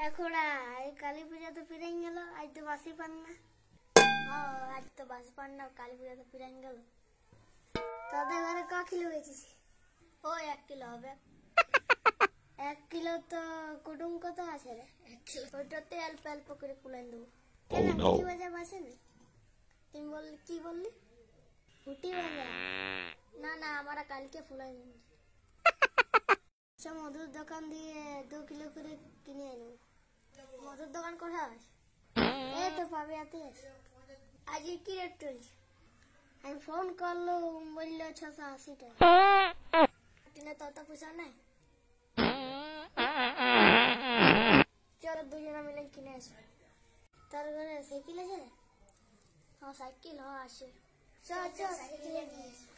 এখোড়া এই কালী পূজা তো ফিরে গেল, আজ তো বাসি পান্না। আজ তো বাসি পান্না, কালী পূজা তো ফিরে গেল। তোদের ঘরে ক কিলো বেচেছি? ও 1 কিলো হবে। 1 কিলো তো কুটুম কত আছে রে? 1 কিলো ওইটাতে অল্প অল্প করে কুলাই দেবো। হুটি বাজা বাসেনি? তুমি বললি কি বললি? হুটি বাজা না না, আমরা কালকে ফুলাই দেবো। মধুর দোকান দিয়ে 2 কিলো করে কিনে আনবো। মধুর দোকান কোথায়? এই তো পাবে আতে আছে। আজ কি রেট চলছে? আমি ফোন করলো বললো 680 টাকা। কিনে তত পয়সা নাই। চলো দুজনে মিলে কিনে আসবো। তোর ঘরে সাইকেল আছে না? হ্যাঁ সাইকেল আছে। চল চল সাইকেলে নিয়ে আসবো।